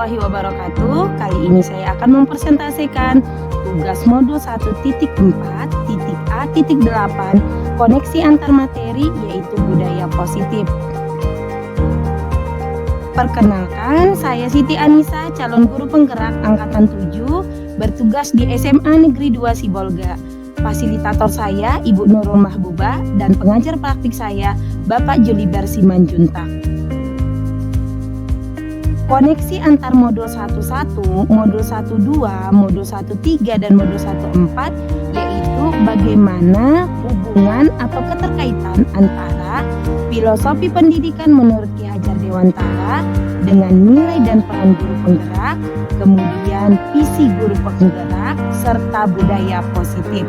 warahmatullahi wabarakatuh. Kali ini saya akan mempresentasikan tugas modul 1.4.A.8 koneksi antar materi, yaitu budaya positif. Perkenalkan, saya Siti Anissa, calon guru penggerak angkatan 7, bertugas di SMA Negeri 2 Sibolga. Fasilitator saya Ibu Nurul Mahbubah dan pengajar praktik saya Bapak Juliber Simanjuntak. Koneksi antar modul 11, modul 12, modul 13, dan modul 14 yaitu bagaimana hubungan atau keterkaitan antara filosofi pendidikan menurut Ki Hajar Dewantara dengan nilai dan peran guru penggerak, kemudian visi guru penggerak, serta budaya positif.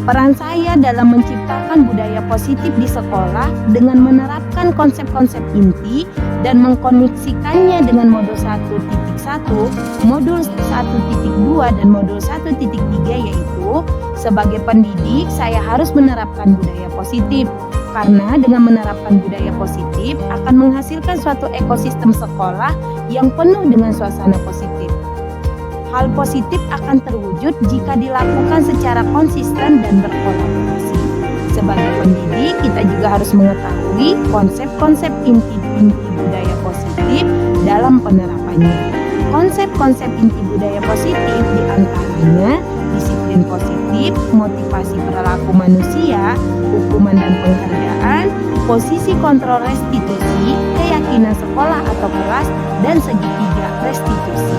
Peran saya dalam menciptakan budaya positif di sekolah dengan menerapkan konsep-konsep inti dan mengkoneksikannya dengan modul 1.1, modul 1.2, dan modul 1.3, yaitu sebagai pendidik saya harus menerapkan budaya positif. Karena dengan menerapkan budaya positif akan menghasilkan suatu ekosistem sekolah yang penuh dengan suasana positif. Hal positif akan terwujud jika dilakukan secara konsisten dan berkolaborasi. Sebagai pendidik, kita juga harus mengetahui konsep-konsep inti budaya positif dalam penerapannya. Konsep-konsep inti budaya positif diantaranya disiplin positif, motivasi perilaku manusia, hukuman dan penghargaan, posisi kontrol restitusi, keyakinan sekolah atau kelas, dan segitiga restitusi.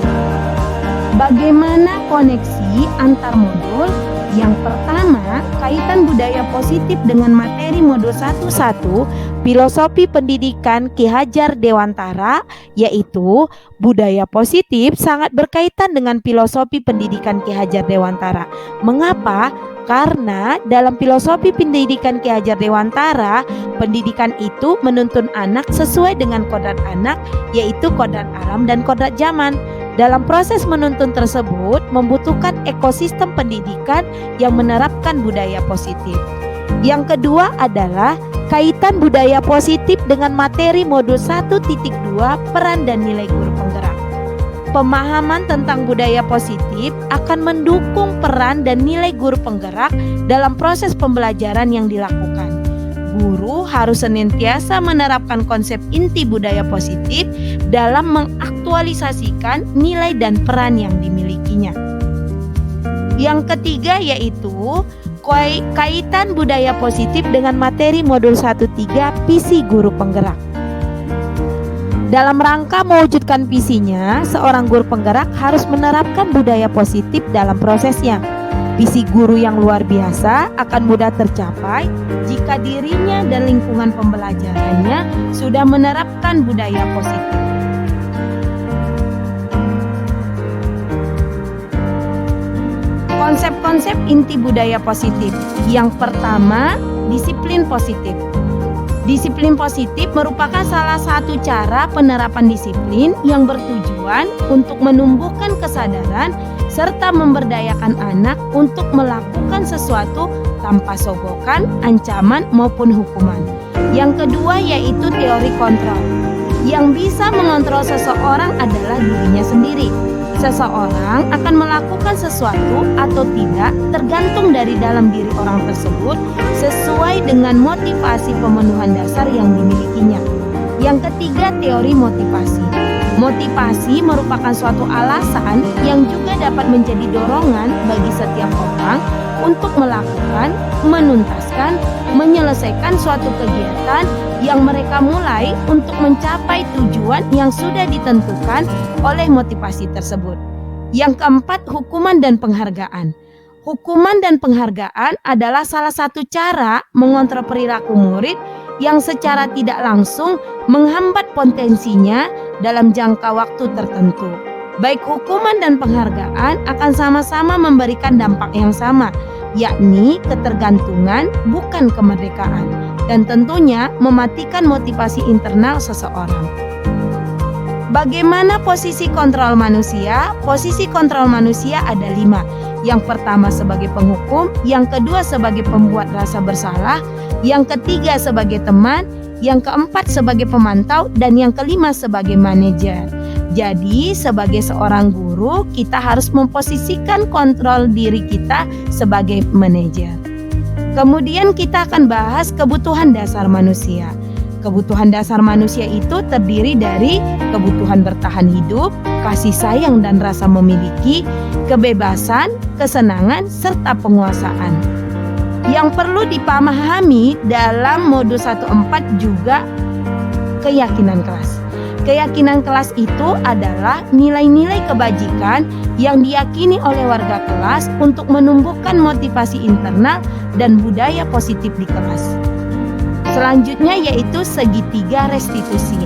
Bagaimana koneksi antar modul? Yang pertama, kaitan budaya positif dengan materi modul 11 Filosofi Pendidikan Ki Hajar Dewantara, yaitu budaya positif sangat berkaitan dengan filosofi pendidikan Ki Hajar Dewantara. Mengapa? Karena dalam filosofi pendidikan Ki Hajar Dewantara, pendidikan itu menuntun anak sesuai dengan kodrat anak, yaitu kodrat alam dan kodrat zaman. Dalam proses menuntun tersebut membutuhkan ekosistem pendidikan yang menerapkan budaya positif. Yang kedua adalah kaitan budaya positif dengan materi modul 1.2 peran dan nilai guru penggerak. Pemahaman tentang budaya positif akan mendukung peran dan nilai guru penggerak dalam proses pembelajaran yang dilakukan. Guru harus senantiasa menerapkan konsep inti budaya positif dalam mengaktualisasikan nilai dan peran yang dimilikinya. Yang ketiga yaitu kaitan budaya positif dengan materi modul 1.3 visi guru penggerak. Dalam rangka mewujudkan visinya, seorang guru penggerak harus menerapkan budaya positif dalam prosesnya. Visi guru yang luar biasa akan mudah tercapai jika dirinya dan lingkungan pembelajarannya sudah menerapkan budaya positif. Konsep-konsep inti budaya positif. Yang pertama, disiplin positif. Disiplin positif merupakan salah satu cara penerapan disiplin yang bertujuan untuk menumbuhkan kesadaran serta memberdayakan anak untuk melakukan sesuatu tanpa sogokan, ancaman, maupun hukuman. Yang kedua yaitu teori kontrol. Yang bisa mengontrol seseorang adalah dirinya sendiri. Seseorang akan melakukan sesuatu atau tidak tergantung dari dalam diri orang tersebut sesuai dengan motivasi pemenuhan dasar yang dimilikinya. Yang ketiga, teori motivasi. Motivasi merupakan suatu alasan yang juga dapat menjadi dorongan bagi setiap orang untuk melakukan, menuntaskan, menyelesaikan suatu kegiatan yang mereka mulai untuk mencapai tujuan yang sudah ditentukan oleh motivasi tersebut. Yang keempat, hukuman dan penghargaan. Hukuman dan penghargaan adalah salah satu cara mengontrol perilaku murid yang secara tidak langsung menghambat potensinya dalam jangka waktu tertentu. Baik hukuman dan penghargaan akan sama-sama memberikan dampak yang sama, yakni ketergantungan bukan kemerdekaan, dan tentunya mematikan motivasi internal seseorang. Bagaimana posisi kontrol manusia? Posisi kontrol manusia ada 5. Yang pertama sebagai penghukum, yang kedua sebagai pembuat rasa bersalah, yang ketiga sebagai teman, yang keempat sebagai pemantau, dan yang kelima sebagai manajer. Jadi sebagai seorang guru, kita harus memposisikan kontrol diri kita sebagai manajer. Kemudian kita akan bahas kebutuhan dasar manusia. Kebutuhan dasar manusia itu terdiri dari kebutuhan bertahan hidup, kasih sayang dan rasa memiliki, kebebasan, kesenangan, serta penguasaan. Yang perlu dipahami dalam modul 14 juga keyakinan kelas. Keyakinan kelas itu adalah nilai-nilai kebajikan yang diyakini oleh warga kelas untuk menumbuhkan motivasi internal dan budaya positif di kelas. Selanjutnya yaitu segitiga restitusi.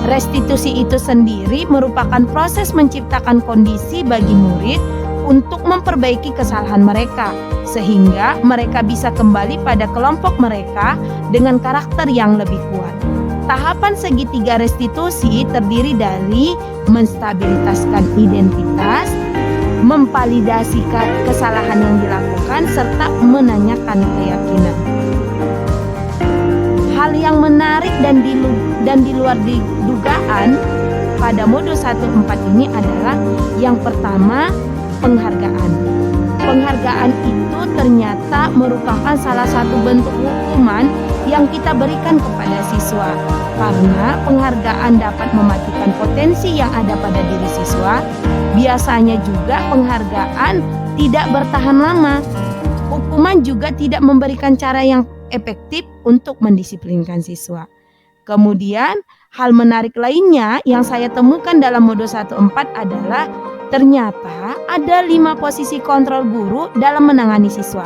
Restitusi itu sendiri merupakan proses menciptakan kondisi bagi murid untuk memperbaiki kesalahan mereka, sehingga mereka bisa kembali pada kelompok mereka dengan karakter yang lebih kuat. Tahapan segitiga restitusi terdiri dari menstabilitaskan identitas, memvalidasi kesalahan yang dilakukan, serta menanyakan keyakinan. Hal yang menarik dan di luar dugaan pada modul 14 ini adalah yang pertama, penghargaan. Penghargaan itu ternyata merupakan salah satu bentuk hukuman yang kita berikan kepada siswa, karena penghargaan dapat mematikan potensi yang ada pada diri siswa. Biasanya juga penghargaan tidak bertahan lama. Hukuman juga tidak memberikan cara yang efektif untuk mendisiplinkan siswa. Kemudian hal menarik lainnya yang saya temukan dalam modul 14 adalah ternyata ada 5 posisi kontrol guru dalam menangani siswa.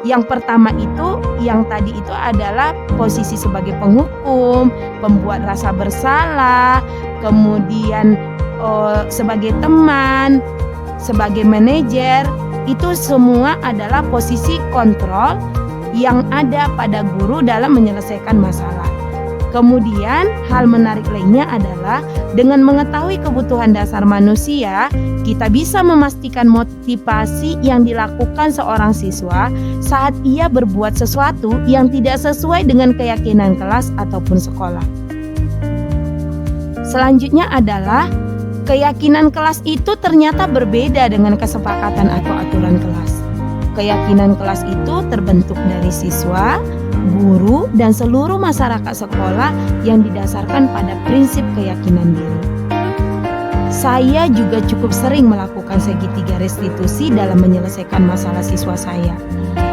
Yang pertama itu, yang tadi itu adalah posisi sebagai penghukum, pembuat rasa bersalah, kemudian sebagai teman, sebagai manajer. Itu semua adalah posisi kontrol yang ada pada guru dalam menyelesaikan masalah. Kemudian hal menarik lainnya adalah dengan mengetahui kebutuhan dasar manusia, kita bisa memastikan motivasi yang dilakukan seorang siswa saat ia berbuat sesuatu yang tidak sesuai dengan keyakinan kelas ataupun sekolah. Selanjutnya adalah keyakinan kelas itu ternyata berbeda dengan kesepakatan atau aturan kelas. Keyakinan kelas itu terbentuk dari siswa, guru, dan seluruh masyarakat sekolah yang didasarkan pada prinsip keyakinan diri. Saya juga cukup sering melakukan segitiga restitusi dalam menyelesaikan masalah siswa saya,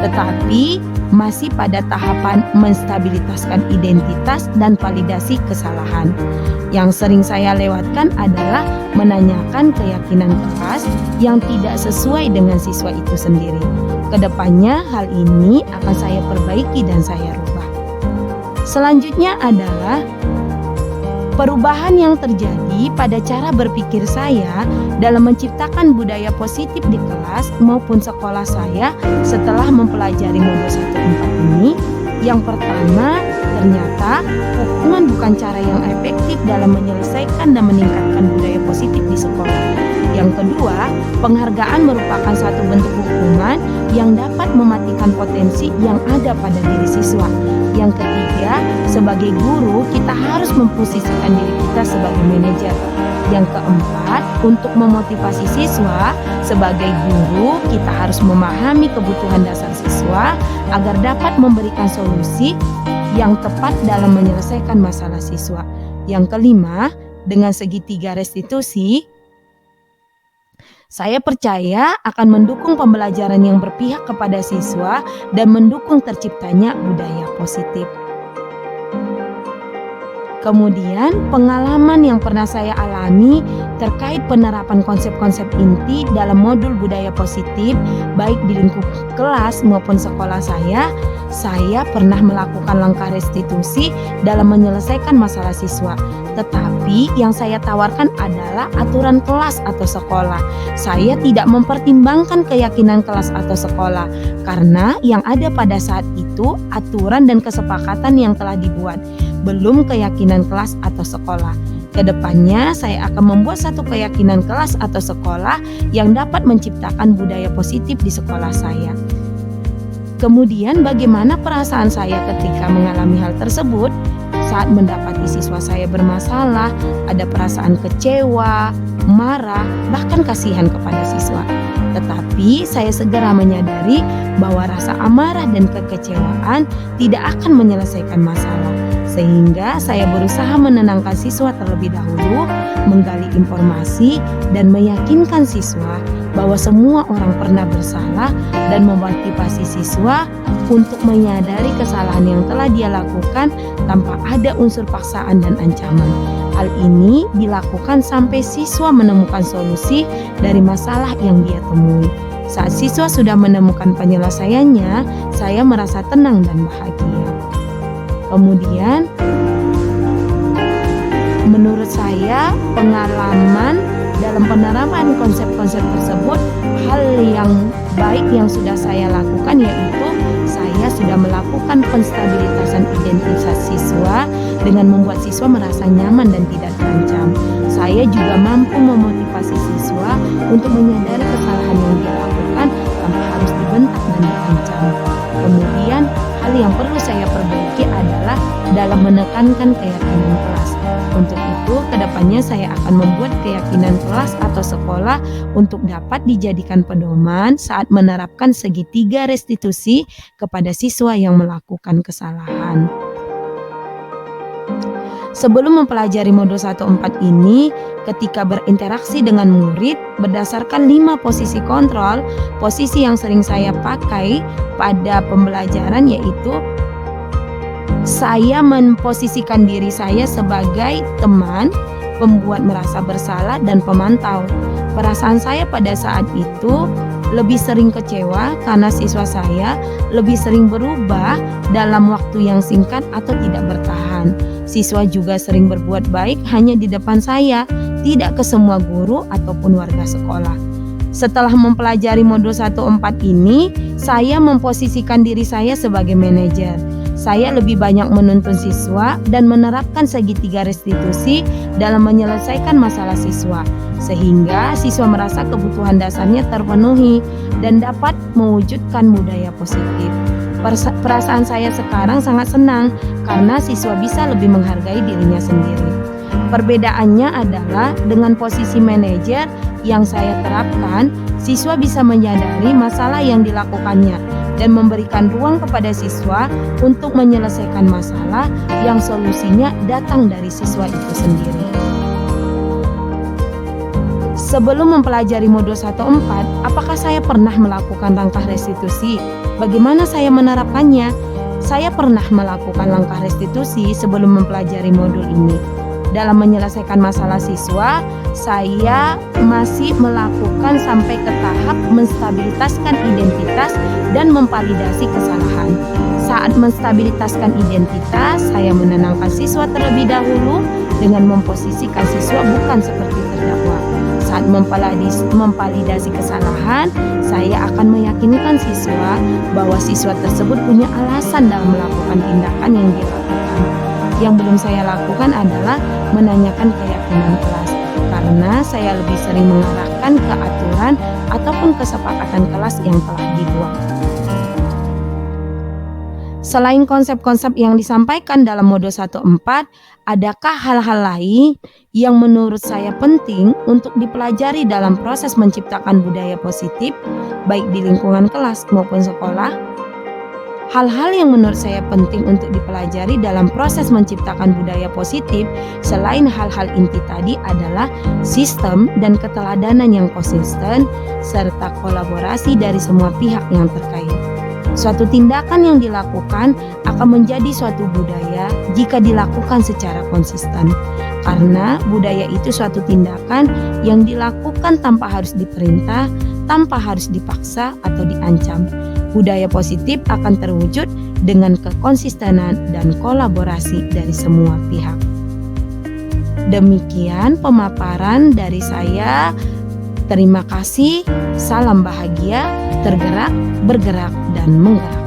tetapi masih pada tahapan menstabilitaskan identitas dan validasi kesalahan. Yang sering saya lewatkan adalah menanyakan keyakinan kelas yang tidak sesuai dengan siswa itu sendiri. Kedepannya hal ini akan saya perbaiki dan saya rubah. Selanjutnya adalah perubahan yang terjadi pada cara berpikir saya dalam menciptakan budaya positif di kelas maupun sekolah saya setelah mempelajari modul 14 ini. Yang pertama, ternyata hukuman bukan cara yang efektif dalam menyelesaikan dan meningkatkan budaya positif di sekolah. Yang kedua, penghargaan merupakan satu bentuk hukuman yang dapat mematikan potensi yang ada pada diri siswa. Yang ketiga, sebagai guru kita harus memposisikan diri kita sebagai manajer. Yang keempat, untuk memotivasi siswa, sebagai guru kita harus memahami kebutuhan dasar siswa agar dapat memberikan solusi yang tepat dalam menyelesaikan masalah siswa. Yang kelima, dengan segitiga restitusi, saya percaya akan mendukung pembelajaran yang berpihak kepada siswa dan mendukung terciptanya budaya positif. Kemudian pengalaman yang pernah saya alami terkait penerapan konsep-konsep inti dalam modul budaya positif baik di lingkup kelas maupun sekolah saya pernah melakukan langkah restitusi dalam menyelesaikan masalah siswa. Tetapi yang saya tawarkan adalah aturan kelas atau sekolah. Saya tidak mempertimbangkan keyakinan kelas atau sekolah karena yang ada pada saat itu aturan dan kesepakatan yang telah dibuat, belum keyakinan kelas atau sekolah. Kedepannya saya akan membuat satu keyakinan kelas atau sekolah yang dapat menciptakan budaya positif di sekolah saya. Kemudian bagaimana perasaan saya ketika mengalami hal tersebut? Saat mendapati siswa saya bermasalah, ada perasaan kecewa, marah, bahkan kasihan kepada siswa. Tetapi saya segera menyadari bahwa rasa amarah dan kekecewaan tidak akan menyelesaikan masalah. Sehingga saya berusaha menenangkan siswa terlebih dahulu, menggali informasi, dan meyakinkan siswa bahwa semua orang pernah bersalah dan memotivasi siswa untuk menyadari kesalahan yang telah dia lakukan tanpa ada unsur paksaan dan ancaman. Hal ini dilakukan sampai siswa menemukan solusi dari masalah yang dia temui. Saat siswa sudah menemukan penyelesaiannya, saya merasa tenang dan bahagia. Kemudian, menurut saya, pengalaman dalam penerapan konsep-konsep tersebut, hal yang baik yang sudah saya lakukan yaitu saya sudah melakukan penstabilitasan identitas siswa dengan membuat siswa merasa nyaman dan tidak terancam. Saya juga mampu memotivasi siswa untuk menyadari kesalahan yang dia lakukan tanpa harus dibentak dan diancam. Kemudian, hal yang perlu saya perbaiki adalah dalam menekankan keyakinan kelas. Untuk itu, kedepannya saya akan membuat keyakinan kelas atau sekolah untuk dapat dijadikan pedoman saat menerapkan segitiga restitusi kepada siswa yang melakukan kesalahan. Sebelum mempelajari modul 1.4 ini, ketika berinteraksi dengan murid, berdasarkan 5 posisi kontrol, posisi yang sering saya pakai pada pembelajaran yaitu saya memposisikan diri saya sebagai teman, pembuat merasa bersalah, dan pemantau. Perasaan saya pada saat itu lebih sering kecewa karena siswa saya lebih sering berubah dalam waktu yang singkat atau tidak bertahan. Siswa juga sering berbuat baik hanya di depan saya, tidak ke semua guru ataupun warga sekolah. Setelah mempelajari modul 1.4 ini, saya memposisikan diri saya sebagai manajer. Saya lebih banyak menuntun siswa dan menerapkan segitiga restitusi dalam menyelesaikan masalah siswa, sehingga siswa merasa kebutuhan dasarnya terpenuhi dan dapat mewujudkan budaya positif. Perasaan saya sekarang sangat senang karena siswa bisa lebih menghargai dirinya sendiri. Perbedaannya adalah dengan posisi manajer yang saya terapkan, siswa bisa menyadari masalah yang dilakukannya dan memberikan ruang kepada siswa untuk menyelesaikan masalah yang solusinya datang dari siswa itu sendiri. Sebelum mempelajari modul 1.4, apakah saya pernah melakukan langkah restitusi? Bagaimana saya menerapkannya? Saya pernah melakukan langkah restitusi sebelum mempelajari modul ini. Dalam menyelesaikan masalah siswa, saya masih melakukan sampai ke tahap menstabilitaskan identitas dan memvalidasi kesalahan. Saat menstabilitaskan identitas, saya menenangkan siswa terlebih dahulu dengan memposisikan siswa bukan seperti terdakwa. Saat memvalidasi kesalahan, saya akan meyakinkan siswa bahwa siswa tersebut punya alasan dalam melakukan tindakan yang dilakukan. Yang belum saya lakukan adalah menanyakan keyakinan kelas, karena saya lebih sering mengarahkan ke aturan ataupun kesepakatan kelas yang telah dibuat. Selain konsep-konsep yang disampaikan dalam modul 1.4, adakah hal-hal lain yang menurut saya penting untuk dipelajari dalam proses menciptakan budaya positif, baik di lingkungan kelas maupun sekolah? Hal-hal yang menurut saya penting untuk dipelajari dalam proses menciptakan budaya positif selain hal-hal inti tadi adalah sistem dan keteladanan yang konsisten serta kolaborasi dari semua pihak yang terkait. Suatu tindakan yang dilakukan akan menjadi suatu budaya jika dilakukan secara konsisten. Karena budaya itu suatu tindakan yang dilakukan tanpa harus diperintah, tanpa harus dipaksa atau diancam. Budaya positif akan terwujud dengan kekonsistenan dan kolaborasi dari semua pihak. Demikian pemaparan dari saya. Terima kasih, salam bahagia, tergerak, bergerak, dan menggerak.